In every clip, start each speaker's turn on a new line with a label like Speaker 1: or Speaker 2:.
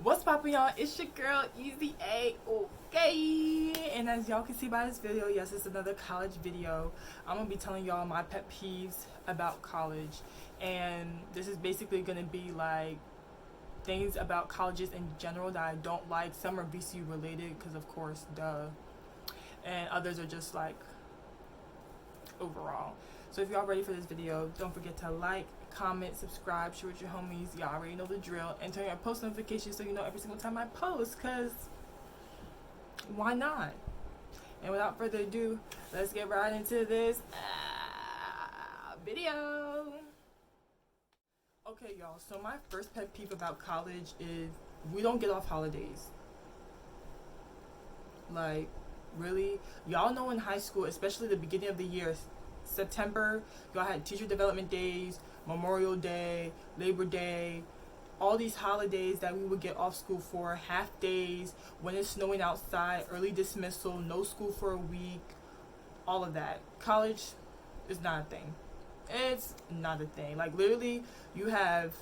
Speaker 1: What's poppin', y'all? It's your girl Easy A. Okay, and as y'all can see by this video, yes, it's another college video. I'm gonna be telling y'all my pet peeves about college, and this is basically gonna be like things about colleges in general that I don't like. Some are VCU related, because of course, duh, and others are just like overall. So if y'all ready for this video, don't forget to like, comment, subscribe, share with your homies. Y'all already know the drill, and turn your post notifications so you know every single time I post, because why not? And without further ado, let's get right into this video. Okay, y'all, so my first pet peeve about college is we don't get off holidays. Like, really? Y'all know in high school, especially the beginning of the year, September, y'all had teacher development days, Memorial Day, Labor Day, all these holidays that we would get off school for, half days, when it's snowing outside, early dismissal, no school for a week, all of that. College is not a thing. It's not a thing. Like, literally, you have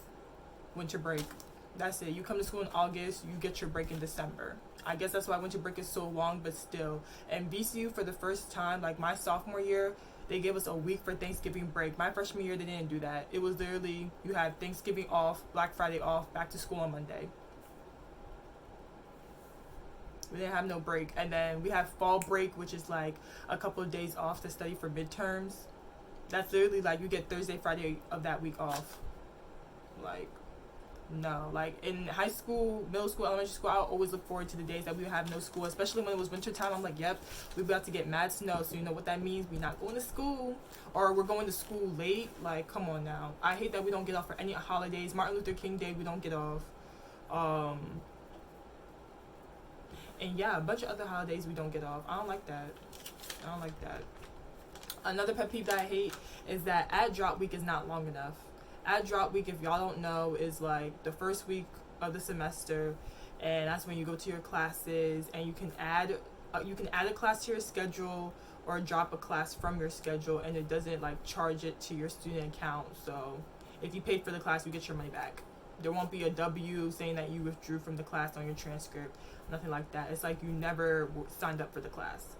Speaker 1: winter break. That's it. You come to school in August, you get your break in December. I guess that's why winter break is so long, but still. And VCU, for the first time, like my sophomore year, they gave us a week for Thanksgiving break. My freshman year, they didn't do that. It was literally, you had Thanksgiving off, Black Friday off, back to school on Monday. We didn't have no break. And then we have fall break, which is like a couple of days off to study for midterms. That's literally like you get Thursday, Friday of that week off. Like, no. Like in high school, middle school, elementary school, I always look forward to the days that we would have no school, especially when it was winter time. I'm like, yep, we're about to get mad snow, so you know what that means. We're not going to school, or we're going to school late. Like, come on now. I hate that we don't get off for any holidays. Martin Luther King Day, we don't get off. And yeah, a bunch of other holidays we don't get off. I don't like that. I don't like that. Another pet peeve that I hate is that ad drop week is not long enough. Ad drop week, if y'all don't know, is like the first week of the semester, and that's when you go to your classes and you can add a class to your schedule or drop a class from your schedule, and it doesn't like charge it to your student account. So if you paid for the class, you get your money back. There won't be a W saying that you withdrew from the class on your transcript, nothing like that. It's like you never signed up for the class.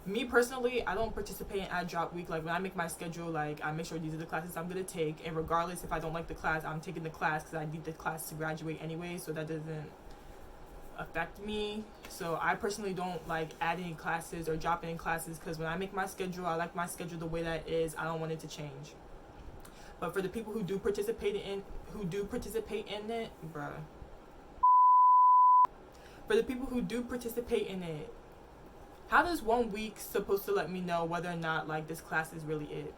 Speaker 1: Me personally, I don't participate in ad drop week. Like when I make my schedule, like I make sure these are the classes I'm gonna take, and regardless if I don't like the class, I'm taking the class because I need the class to graduate anyway, so that doesn't affect me. So I personally don't like adding classes or dropping in classes, because when I make my schedule, I like my schedule the way that it is. I don't want it to change. But for the people who do participate in it, bruh. For the people who do participate in it, how does 1 week supposed to let me know whether or not like this class is really it?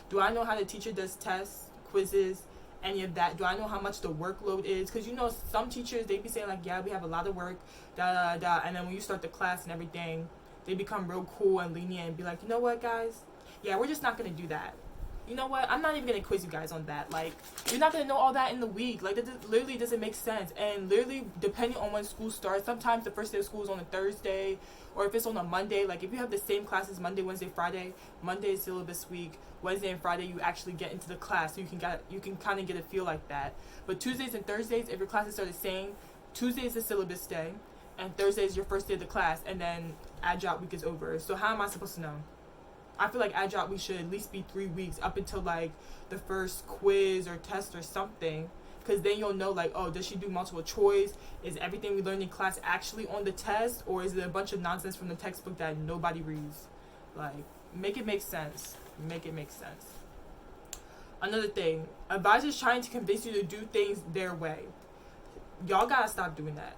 Speaker 1: Do I know how the teacher does tests, quizzes, any of that? Do I know how much the workload is? Because you know some teachers, they be saying like, yeah, we have a lot of work, and then when you start the class and everything, they become real cool and lenient and be like, you know what, guys? Yeah, we're just not gonna do that. You know what? I'm not even gonna quiz you guys on that. Like, you're not gonna know all that in the week. Like, that literally doesn't make sense. And literally, depending on when school starts, sometimes the first day of school is on a Thursday, or if it's on a Monday. Like, if you have the same classes Monday, Wednesday, Friday, Monday is syllabus week. Wednesday and Friday, you actually get into the class, so you can kind of get a feel like that. But Tuesdays and Thursdays, if your classes are the same, Tuesday is the syllabus day, and Thursday is your first day of the class, and then ad drop week is over. So how am I supposed to know? I feel like ad drop week should at least be 3 weeks up until like the first quiz or test or something, because then you'll know like, oh, does she do multiple choice? Is everything we learned in class actually on the test, or is it a bunch of nonsense from the textbook that nobody reads? Like, make it make sense. Make it make sense. Another thing, advisors trying to convince you to do things their way. Y'all gotta stop doing that.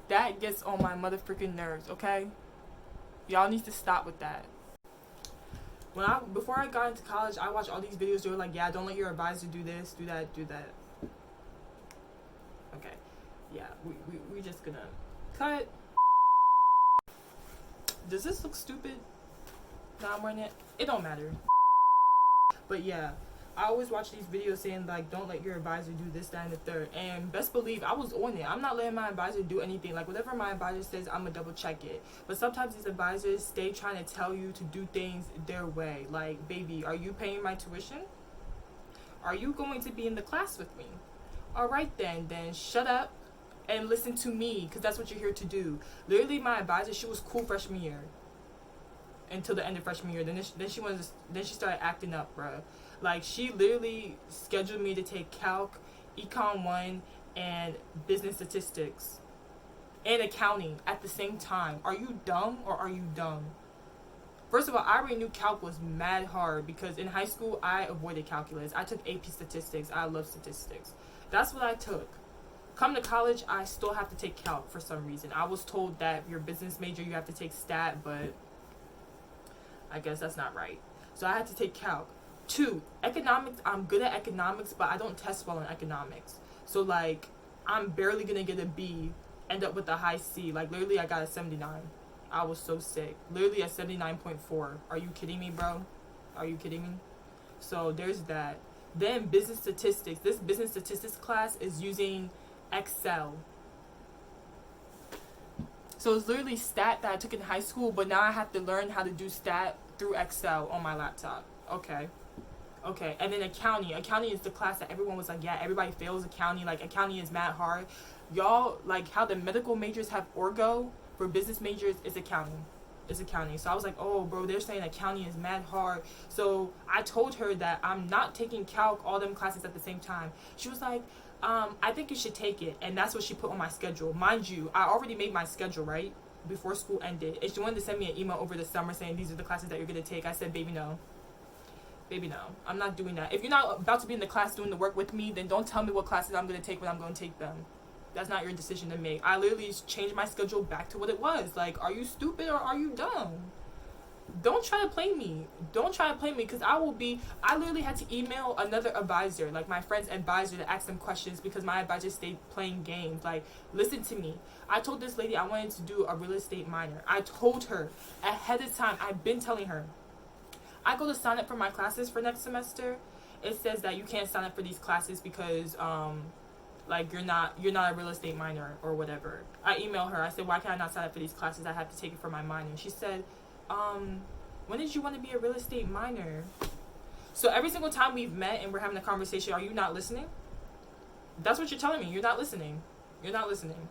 Speaker 1: That gets on my motherfucking nerves, okay? Y'all need to stop with that. Before I got into college, I watched all these videos. They were like, yeah, don't let your advisor do this, do that, do that. Okay. Yeah, we just gonna cut. Does this look stupid? Now I'm wearing it. It don't matter. But yeah, I always watch these videos saying like, don't let your advisor do this, that, and the third. And best believe I was on it. I'm not letting my advisor do anything. Like, whatever my advisor says, I'm gonna double check it. But sometimes these advisors stay trying to tell you to do things their way. Like, baby, are you paying my tuition? Are you going to be in the class with me? All right, then shut up and listen to me, because that's what you're here to do. Literally, my advisor, she was cool freshman year until the end of freshman year. Then she started acting up, bruh. Like, she literally scheduled me to take calc, econ 1, and business statistics and accounting at the same time. Are you dumb or are you dumb? First of all, I already knew calc was mad hard because in high school I avoided calculus. I took AP statistics. I love statistics. That's what I took. Come to college, I still have to take calc for some reason. I was told that if you're a business major, you have to take stat, but I guess that's not right. So I had to take calc. 2, economics. I'm good at economics, but I don't test well in economics. So, like, I'm barely going to get a B, end up with a high C. Like, literally, I got a 79. I was so sick. Literally a 79.4. Are you kidding me, bro? Are you kidding me? So, there's that. Then, business statistics. This business statistics class is using Excel. So, it's literally stat that I took in high school, but now I have to learn how to do stat through Excel on my laptop. Okay, and then accounting. Accounting is the class that everyone was like, yeah, everybody fails accounting. Like, accounting is mad hard. Y'all, like, how the medical majors have orgo, for business majors, it's accounting. It's accounting. So I was like, oh, bro, they're saying accounting is mad hard. So I told her that I'm not taking calc, all them classes at the same time. She was like, I think you should take it. And that's what she put on my schedule. Mind you, I already made my schedule, right, before school ended. And she wanted to send me an email over the summer saying these are the classes that you're going to take. I said, baby, no. Baby, no. I'm not doing that. If you're not about to be in the class doing the work with me, then don't tell me what classes I'm going to take when I'm going to take them. That's not your decision to make. I literally changed my schedule back to what it was. Like, are you stupid or are you dumb? Don't try to play me. Don't try to play me, because I literally had to email another advisor, like my friend's advisor, to ask them questions because my advisor stayed playing games. Like, listen to me. I told this lady I wanted to do a real estate minor. I told her ahead of time. I've been telling her. I go to sign up for my classes for next semester. It says that you can't sign up for these classes because like you're not a real estate minor or whatever. I emailed her. I said, why can't I not sign up for these classes? I have to take it for my minor. She said, when did you want to be a real estate minor? So every single time we've met and we're having a conversation, are you not listening? That's what you're telling me. You're not listening. You're not listening.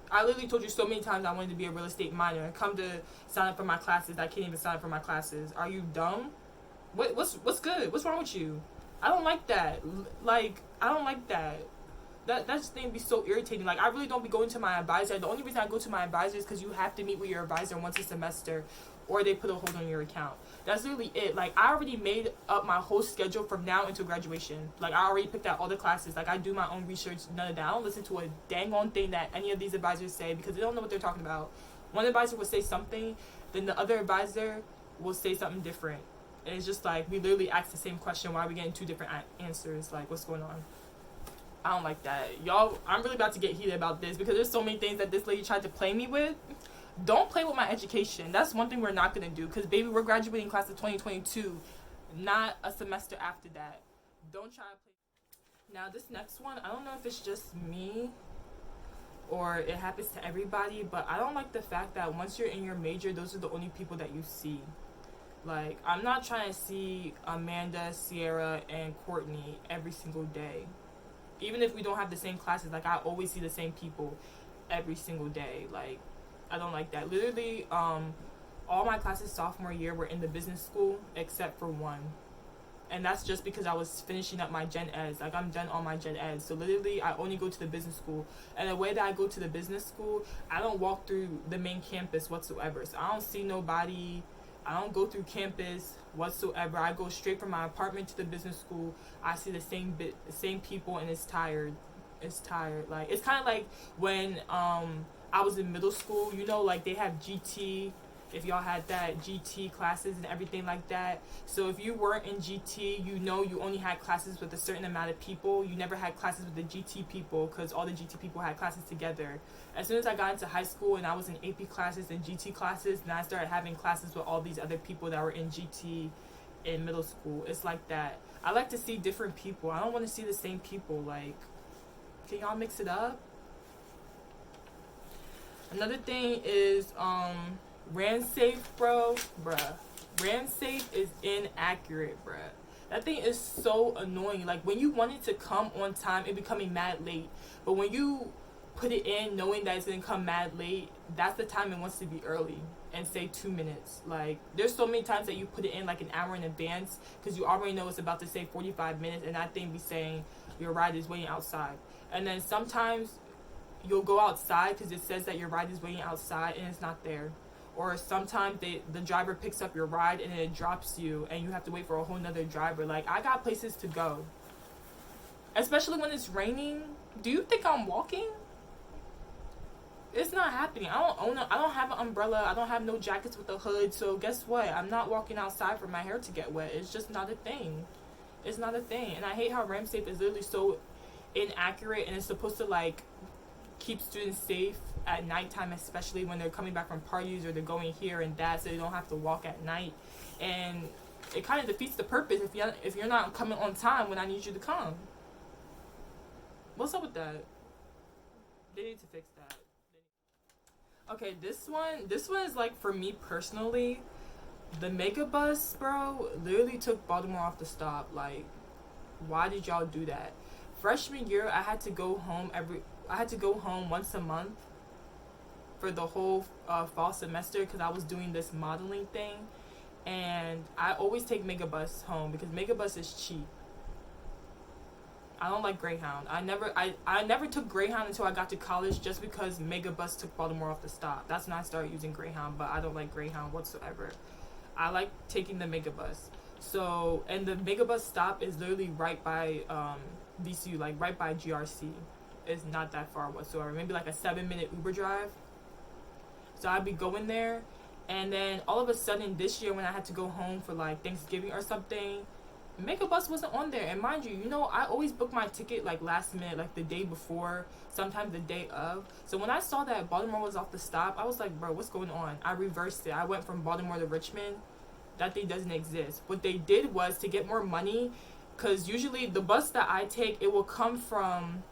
Speaker 1: I literally told you so many times I wanted to be a real estate minor. Come to sign up for my classes. I can't even sign up for my classes. Are you dumb? What's good? What's wrong with you? I don't like that. Like, I don't like that. That just thing be so irritating. Like, I really don't be going to my advisor. The only reason I go to my advisor is because you have to meet with your advisor once a semester, or they put a hold on your account. That's literally it. Like, I already made up my whole schedule from now until graduation. Like, I already picked out all the classes. Like, I do my own research, none of that. I don't listen to a dang on thing that any of these advisors say because they don't know what they're talking about. One advisor will say something, then the other advisor will say something different. And it's just like, we literally ask the same question. Why are we getting two different answers? Like, what's going on? I don't like that. Y'all, I'm really about to get heated about this because there's so many things that this lady tried to play me with. Don't play with my education. That's one thing we're not going to do because, baby, we're graduating class of 2022, not a semester after that. Don't try to play. Now, this next one, I don't know if it's just me or it happens to everybody, but I don't like the fact that once you're in your major, those are the only people that you see. Like, I'm not trying to see Amanda, Sierra, and Courtney every single day. Even if we don't have the same classes, like, I always see the same people every single day. Like, I don't like that. Literally, all my classes sophomore year were in the business school except for one. And that's just because I was finishing up my gen eds. Like, I'm done on my gen eds. So literally, I only go to the business school. And the way that I go to the business school, I don't walk through the main campus whatsoever. So I don't see nobody. I don't go through campus whatsoever. I go straight from my apartment to the business school. I see the same people, and it's tired. It's tired. Like, it's kind of like when I was in middle school. You know, like, they have GT. If y'all had that, GT classes and everything like that. So if you weren't in GT, you know you only had classes with a certain amount of people. You never had classes with the GT people because all the GT people had classes together. As soon as I got into high school and I was in AP classes and GT classes, then I started having classes with all these other people that were in GT in middle school. It's like that. I like to see different people. I don't want to see the same people. Like, can y'all mix it up? Another thing is, RAND safe, bruh. RAND safe is inaccurate, bruh. That thing is so annoying. Like, when you want it to come on time, it be coming mad late. But when you put it in knowing that it's gonna come mad late, that's the time it wants to be early and say 2 minutes. Like, there's so many times that you put it in like an hour in advance because you already know it's about to say 45 minutes, and that thing be saying your ride is waiting outside. And then sometimes you'll go outside because it says that your ride is waiting outside and it's not there. Or sometimes the driver picks up your ride and then it drops you and you have to wait for a whole nother driver. Like, I got places to go, especially when it's raining. Do you think I'm walking? It's not happening. I don't have an umbrella. I don't have no jackets with a hood. So guess what? I'm not walking outside for my hair to get wet. It's just not a thing. It's not a thing. And I hate how RamSafe is literally so inaccurate, and it's supposed to like keep students safe at nighttime, especially when they're coming back from parties or they're going here and that, so they don't have to walk at night. And it kind of defeats the purpose if you're not coming on time when I need you to come. What's up with that? They need to fix that. Okay, this one is like, for me personally, the Megabus, bro, literally took Baltimore off the stop. Like, why did y'all do that? Freshman year, I had to go home once a month for the whole fall semester because I was doing this modeling thing, and I always take Megabus home because Megabus is cheap. I don't like Greyhound. I never took Greyhound until I got to college, just because Megabus took Baltimore off the stop. That's when I started using Greyhound, but I don't like Greyhound whatsoever. I like taking the Megabus. So, and the Megabus stop is literally right by VCU, like right by GRC. It's not that far whatsoever. Maybe like a 7-minute Uber drive. So I'd be going there, and then all of a sudden this year when I had to go home for like Thanksgiving or something, Megabus wasn't on there. And mind you, I always book my ticket like last minute, like the day before, sometimes the day of. So when I saw that Baltimore was off the stop, I was like, bro, what's going on? I reversed it. I went from Baltimore to Richmond. That thing doesn't exist. What they did was to get more money, because usually the bus that I take, it will come from,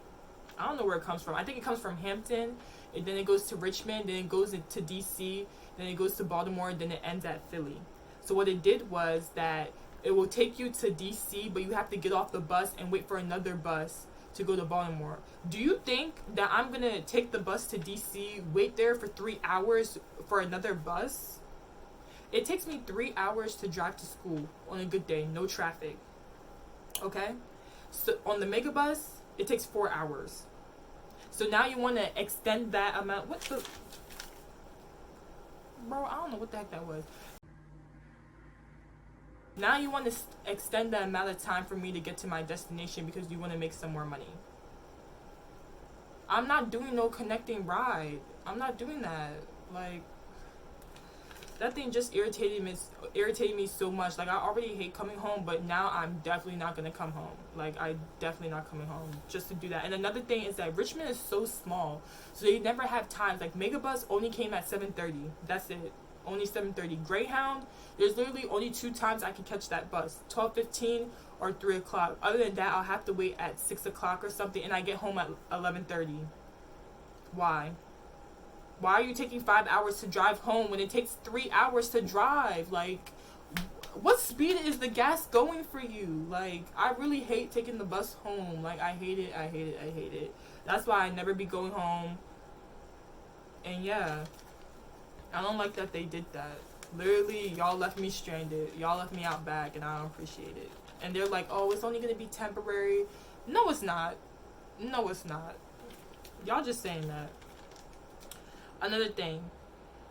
Speaker 1: I don't know where it comes from. I think it comes from Hampton, and then it goes to Richmond, then it goes into DC, then it goes to Baltimore, then it ends at Philly. So what it did was that it will take you to DC, but you have to get off the bus and wait for another bus to go to Baltimore. Do you think that I'm going to take the bus to DC, wait there for 3 hours for another bus? It takes me 3 hours to drive to school on a good day, no traffic. Okay? So on the Megabus, it takes 4 hours. So now you want to extend that amount. What the? Bro, I don't know what the heck that was. Now you want to extend the amount of time for me to get to my destination because you want to make some more money. I'm not doing no connecting ride. I'm not doing that. Like, that thing just irritated me so much. Like, I already hate coming home, but now I'm definitely not going to come home. Like, I definitely not coming home just to do that. And another thing is that Richmond is so small, so they never have times. Like, Megabus only came at 7:30. That's it. Only 7:30. Greyhound, there's literally only 2 times I can catch that bus, 12:15 or 3 o'clock. Other than that, I'll have to wait at 6 o'clock or something, and I get home at 11:30. Why? Why are you taking 5 hours to drive home when it takes 3 hours to drive? Like, what speed is the gas going for you? Like, I really hate taking the bus home. Like, I hate it, I hate it, I hate it. That's why I never be going home. And yeah, I don't like that they did that. Literally, y'all left me stranded. Y'all left me out back, and I don't appreciate it. And they're like, oh, it's only going to be temporary. No, it's not. No, it's not. Y'all just saying that. Another thing,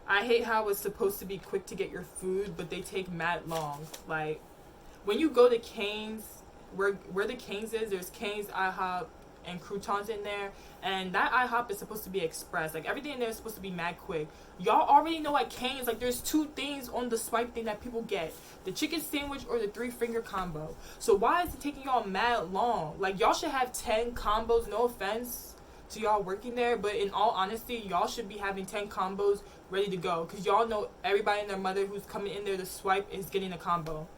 Speaker 1: I hate how it's supposed to be quick to get your food, but they take mad long. Like, when you go to Cane's, where the Cane's is, there's Cane's, IHOP, and croutons in there, and that IHOP is supposed to be express. Like, everything in there is supposed to be mad quick. Y'all already know at Cane's, like, there's 2 things on the swipe thing that people get: the chicken sandwich or the 3-finger combo. So why is it taking y'all mad long? Like, y'all should have 10 combos. No offense to y'all working there, but in all honesty, y'all should be having 10 combos ready to go, because y'all know everybody and their mother who's coming in there to swipe is getting a combo.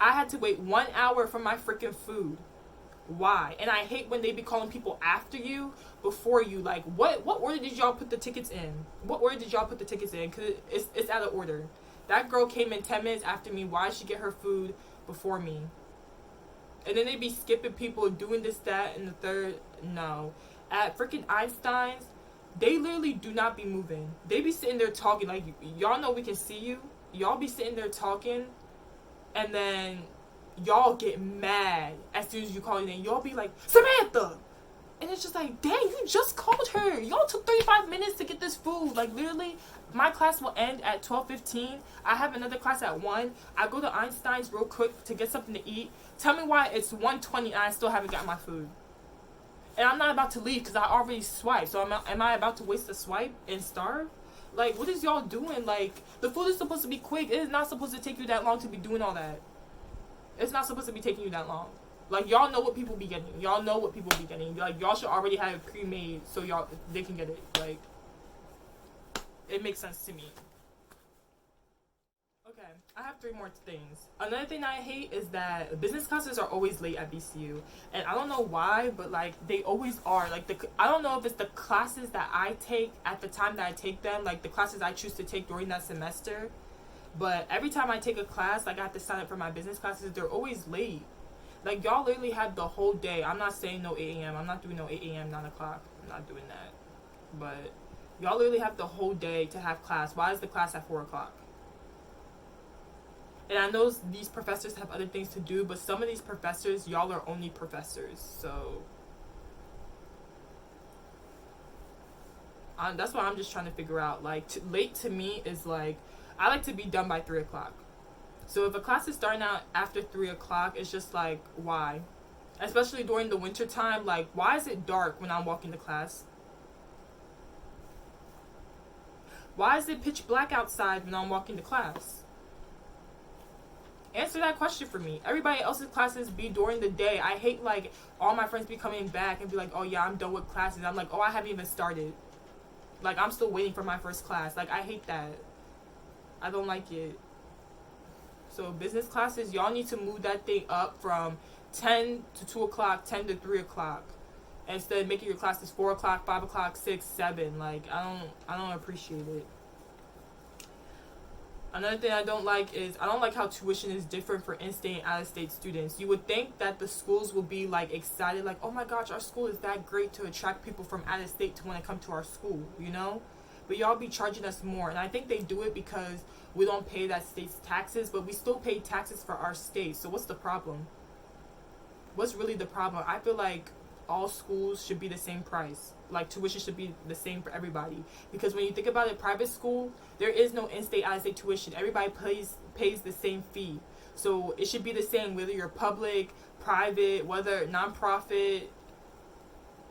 Speaker 1: I had to wait 1 hour for my freaking food. Why? And I hate when they be calling people after you before you. Like, what order did y'all put the tickets in? What order did y'all put the tickets in? Because it's out of order. That girl came in 10 minutes after me. Why did she get her food before me. And then they be skipping people doing this, that, and the third. No. At freaking Einstein's, they literally do not be moving. They be sitting there talking. Like, y'all know we can see you. Y'all be sitting there talking. And then y'all get mad as soon as you call your name. Y'all be like, Samantha! And it's just like, dang, you just called her. Y'all took 35 minutes to get this food. Like, literally, my class will end at 12:15. I have another class at 1. I go to Einstein's real quick to get something to eat. Tell me why it's 1:20 and I still haven't gotten my food. And I'm not about to leave because I already swiped. So am I about to waste a swipe and starve? Like, what is y'all doing? Like, the food is supposed to be quick. It is not supposed to take you that long to be doing all that. It's not supposed to be taking you that long. Like, y'all know what people be getting. Y'all know what people be getting. Like, y'all should already have it pre-made so they can get it. Like, it makes sense to me. Okay, I have 3 more things. Another thing I hate is that business classes are always late at BCU. And I don't know why, but, like, they always are. Like, I don't know if it's the classes that I take at the time that I take them, like, the classes I choose to take during that semester. But every time I take a class, like, I have to sign up for my business classes, they're always late. Like, y'all literally have the whole day. I'm not saying no 8 a.m. I'm not doing no 8 a.m., 9 o'clock. I'm not doing that. But y'all literally have the whole day to have class. Why is the class at 4 o'clock? And I know these professors have other things to do, but some of these professors, y'all are only professors. So that's what I'm just trying to figure out. Like, late to me is like, I like to be done by 3 o'clock. So if a class is starting out after 3 o'clock, it's just like, why? Especially during the winter time, like, why is it dark when I'm walking to class? Why is it pitch black outside when I'm walking to class? Answer that question for me. Everybody else's classes be during the day. I hate, like, all my friends be coming back and be like, oh yeah, I'm done with classes. I'm like, oh, I haven't even started. Like, I'm still waiting for my first class. Like, I hate that. I don't like it. So business classes, y'all need to move that thing up from 10 to 2 o'clock, 10 to 3 o'clock. Instead of making your classes 4 o'clock, 5 o'clock, 6, 7. Like, I don't appreciate it. Another thing I don't like is, I don't like how tuition is different for in-state and out-of-state students. You would think that the schools will be, like, excited, like, oh my gosh, our school is that great to attract people from out-of-state to want to come to our school, you know? But y'all be charging us more. And I think they do it because we don't pay that state's taxes, but we still pay taxes for our state. So what's the problem? What's really the problem? I feel like all schools should be the same price. Like, tuition should be the same for everybody. Because when you think about it, private school, there is no in-state, out-of-state tuition. Everybody pays the same fee. So it should be the same whether you're public, private, whether nonprofit,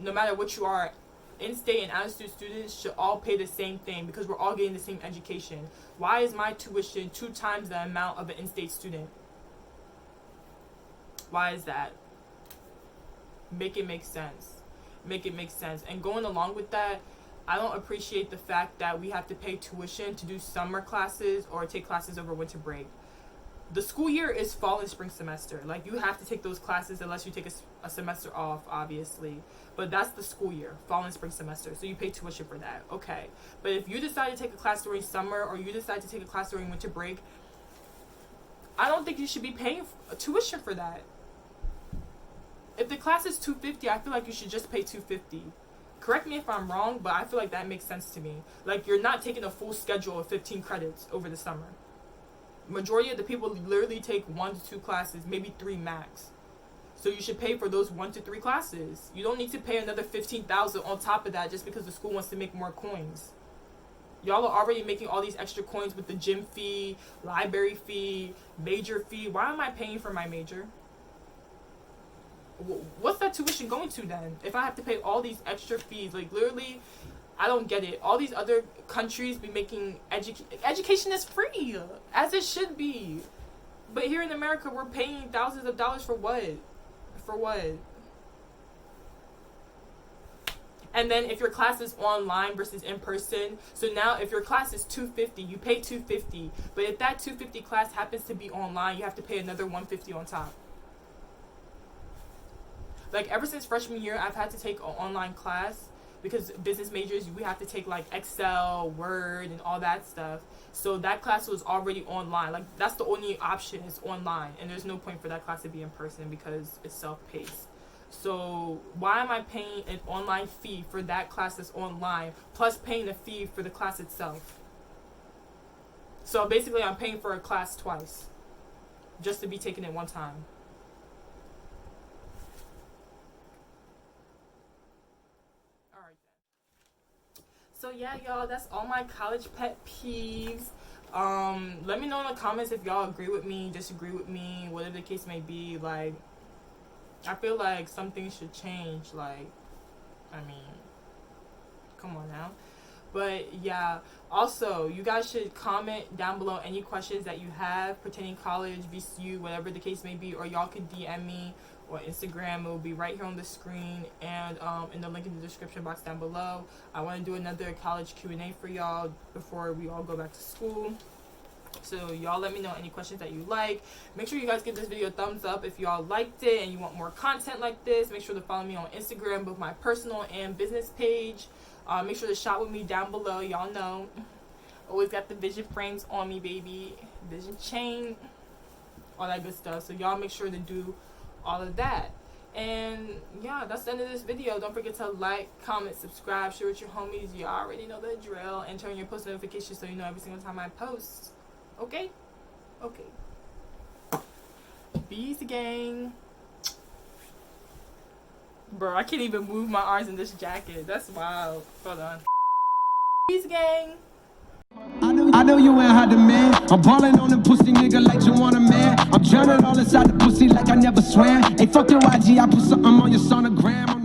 Speaker 1: no matter what you are. In-state and out-of-state students should all pay the same thing because we're all getting the same education. Why is my tuition 2 times the amount of an in-state student? Why is that? Make it make sense. Make it make sense. And going along with that, I don't appreciate the fact that we have to pay tuition to do summer classes or take classes over winter break. The school year is fall and spring semester. Like, you have to take those classes unless you take a semester off, obviously. But that's the school year, fall and spring semester. So you pay tuition for that. Okay. But if you decide to take a class during summer or you decide to take a class during winter break, I don't think you should be paying tuition for that. If the class is $250, I feel like you should just pay $250. Correct me if I'm wrong, but I feel like that makes sense to me. Like, you're not taking a full schedule of 15 credits over the summer. Majority of the people literally take 1 to 2 classes, maybe 3 max. So you should pay for those 1 to 3 classes. You don't need to pay another $15,000 on top of that just because the school wants to make more coins. Y'all are already making all these extra coins with the gym fee, library fee, major fee. Why am I paying for my major? What's that tuition going to then? If I have to pay all these extra fees, like, literally, I don't get it. All these other countries be making education is free, as it should be. But here in America, we're paying thousands of dollars for what? For what? And then if your class is online versus in person, so now if your class is $250, you pay $250. But if that $250 class happens to be online, you have to pay another $150 on top. Like, ever since freshman year, I've had to take an online class because business majors, we have to take like Excel, Word, and all that stuff. So that class was already online. Like, that's the only option, is online, and there's no point for that class to be in person because it's self-paced. So why am I paying an online fee for that class that's online, plus paying a fee for the class itself? So basically, I'm paying for a class twice, just to be taken at one time. Alright then. So yeah, y'all, that's all my college pet peeves. Let me know in the comments if y'all agree with me, disagree with me, whatever the case may be. Like, I feel like some things should change. Like, I mean, come on now. But yeah, also, you guys should comment down below any questions that you have pertaining college, VCU, whatever the case may be, or y'all can DM me or Instagram. It will be right here on the screen and in the link in the description box down below. I want to do another college Q&A for y'all before we all go back to school. So y'all let me know any questions that you like. Make sure you guys give this video a thumbs up if y'all liked it and you want more content like this. Make sure to follow me on Instagram, both my personal and business page. Make sure to shop with me down below. Y'all know, always got the vision frames on me, baby. Vision chain, all that good stuff. So y'all make sure to do all of that. And yeah, that's the end of this video. Don't forget to like, comment, subscribe, share with your homies. You already know the drill. And turn your post notifications so you know every single time I post. Okay? Okay. Bees gang. Bro, I can't even move my arms in this jacket. That's wild. Hold on. Bees gang.
Speaker 2: I know you ain't had the man. I'm ballin' on the pussy nigga like you want a man. I'm drowning all inside the pussy like I never swam. Hey, fuck your IG, I put something on your sonogram.